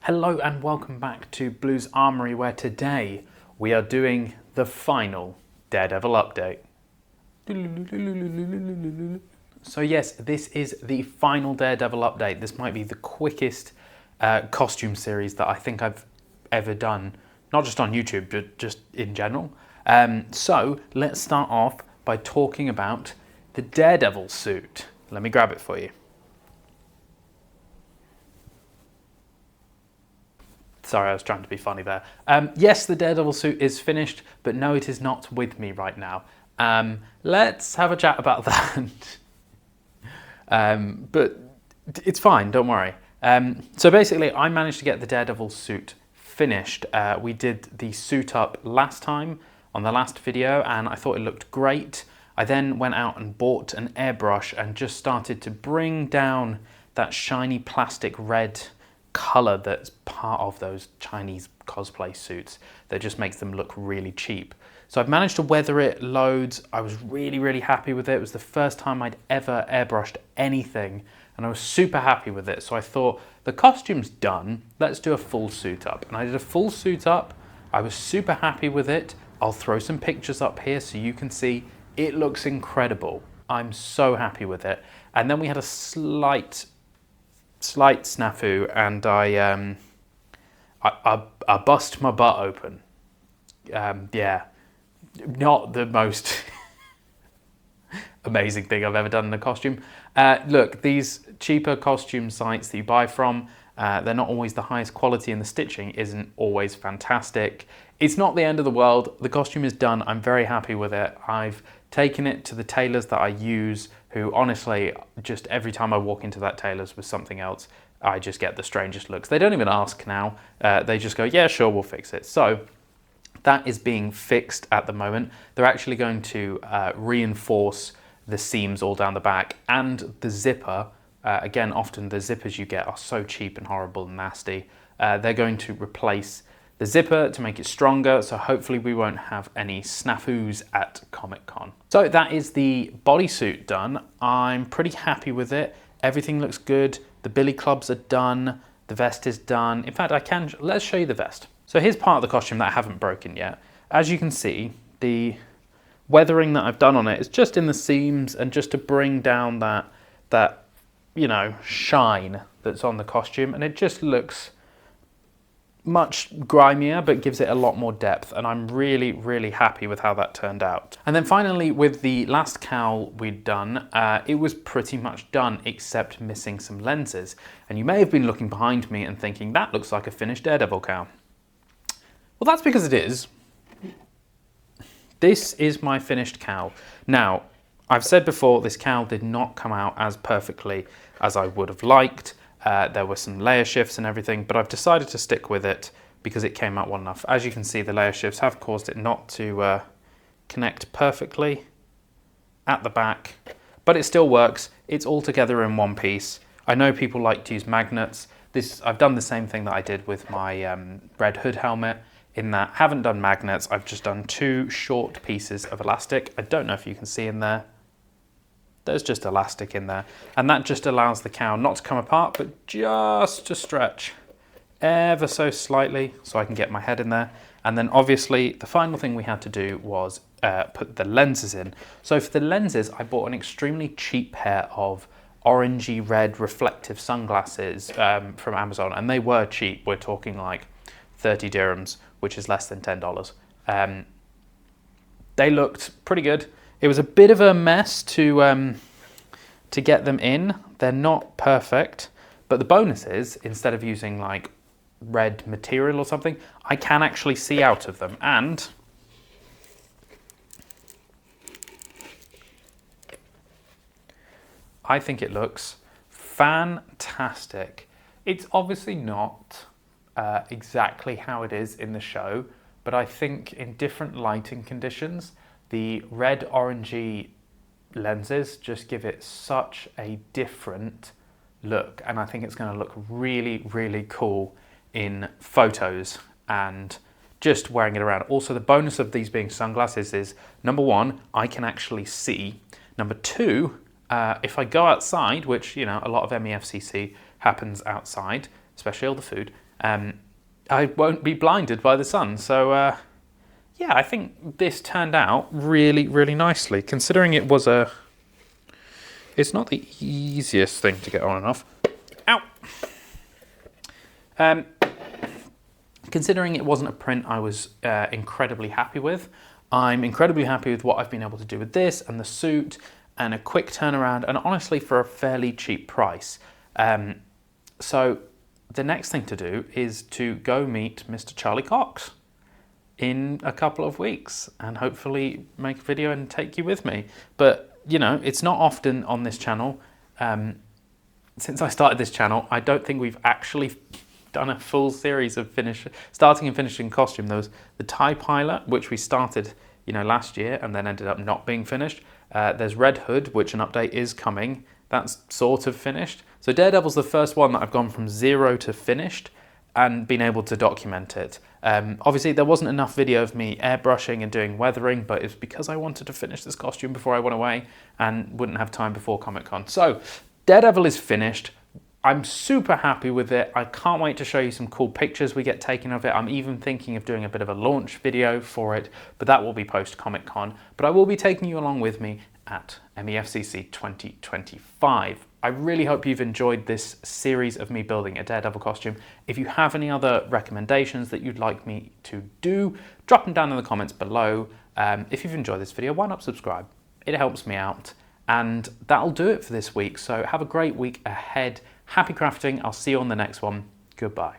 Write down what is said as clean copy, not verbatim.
Hello and welcome back to Blues Armory, where today we are doing the final Daredevil update. So yes, this is the final Daredevil update. This might be the quickest costume series that I think I've ever done, not just on YouTube, but just in general. So let's start off by talking about the Daredevil suit. Let me grab it for you. Sorry, I was trying to be funny there. Yes, the Daredevil suit is finished, but no, it is not with me right now. Let's have a chat about that. But it's fine, don't worry. So basically, I managed to get the Daredevil suit finished. We did the suit up last time on the last video, and I thought it looked great. I then went out and bought an airbrush and just started to bring down that shiny plastic red colour that's part of those Chinese cosplay suits that just makes them look really cheap. So I've managed to weather it loads. I was really happy with it. It was the first time I'd ever airbrushed anything, and I was super happy with it. So I thought, the costume's done, let's do a full suit up. And I did a full suit up. I was super happy with it. I'll throw some pictures up here so you can see. It looks incredible. I'm so happy with it. And then we had a slight snafu, and I bust my butt open. Yeah, not the most amazing thing I've ever done in a costume. Look, these cheaper costume sites that you buy from, they're not always the highest quality, and the stitching isn't always fantastic. It's not the end of the world. The costume is done. I'm very happy with it. I've taken it to the tailors that I use, who honestly, just every time I walk into that tailor's with something else, I just get the strangest looks. They don't even ask now. They just go, yeah, sure, we'll fix it. So that is being fixed at the moment. They're actually going to reinforce the seams all down the back and the zipper. Again, often the zippers you get are so cheap and horrible and nasty. They're going to replace the zipper to make it stronger, so hopefully we won't have any snafus at Comic-Con. So that is the bodysuit done. I'm pretty happy with it. Everything looks good. The billy clubs are done. The vest is done. In fact, let's show you the vest. So here's part of the costume that I haven't broken yet. As you can see, the weathering that I've done on it is just in the seams and just to bring down that you know, shine that's on the costume, and it just looks much grimier, but gives it a lot more depth, and I'm really happy with how that turned out. And then finally, with the last cowl we'd done, it was pretty much done except missing some lenses. And you may have been looking behind me and thinking, that looks like a finished Daredevil cowl. Well, that's because it is. This is my finished cowl. Now, I've said before, this cowl did not come out as perfectly as I would have liked. There were some layer shifts and everything, but I've decided to stick with it because it came out well enough. As you can see, the layer shifts have caused it not to connect perfectly at the back, but it still works. It's all together in one piece. I know people like to use magnets. I've done the same thing that I did with my Red Hood helmet, in that I haven't done magnets. I've just done two short pieces of elastic. I don't know if you can see in there. There's just elastic in there, and that just allows the cowl not to come apart, but just to stretch ever so slightly so I can get my head in there. And then obviously the final thing we had to do was put the lenses in. So for the lenses, I bought an extremely cheap pair of orangey red reflective sunglasses from Amazon, and they were cheap. We're talking like 30 dirhams, which is less than $10. They looked pretty good. It was a bit of a mess to get them in. They're not perfect, but the bonus is, instead of using like red material or something, I can actually see out of them, and I think it looks fantastic. It's obviously not exactly how it is in the show, but I think in different lighting conditions, the red orangey lenses just give it such a different look, and I think it's going to look really cool in photos and just wearing it around. Also, the bonus of these being sunglasses is, number one, I can actually see. Number two, if I go outside, which, you know, a lot of MEFCC happens outside, especially all the food, I won't be blinded by the sun. So yeah, I think this turned out really, really nicely, considering it was it's not the easiest thing to get on and off. Ow! Considering it wasn't a print I was incredibly happy with, I'm incredibly happy with what I've been able to do with this and the suit and a quick turnaround, and honestly for a fairly cheap price. So the next thing to do is to go meet Mr. Charlie Cox in a couple of weeks and hopefully make a video and take you with me. But, you know, it's not often on this channel. Since I started this channel, I don't think we've actually done a full series of starting and finishing costume. There was the TIE Pilot, which we started, you know, last year and then ended up not being finished. There's Red Hood, which an update is coming. That's sort of finished. So Daredevil's the first one that I've gone from 0 to finished and been able to document it. Obviously there wasn't enough video of me airbrushing and doing weathering, but it's because I wanted to finish this costume before I went away and wouldn't have time before Comic-Con. So Daredevil is finished. I'm super happy with it. I can't wait to show you some cool pictures we get taken of it. I'm even thinking of doing a bit of a launch video for it, but that will be post Comic-Con. But I will be taking you along with me at MEFCC 2025. I really hope you've enjoyed this series of me building a Daredevil costume. If you have any other recommendations that you'd like me to do, drop them down in the comments below. If you've enjoyed this video, why not subscribe? It helps me out. And that'll do it for this week. So have a great week ahead. Happy crafting. I'll see you on the next one. Goodbye.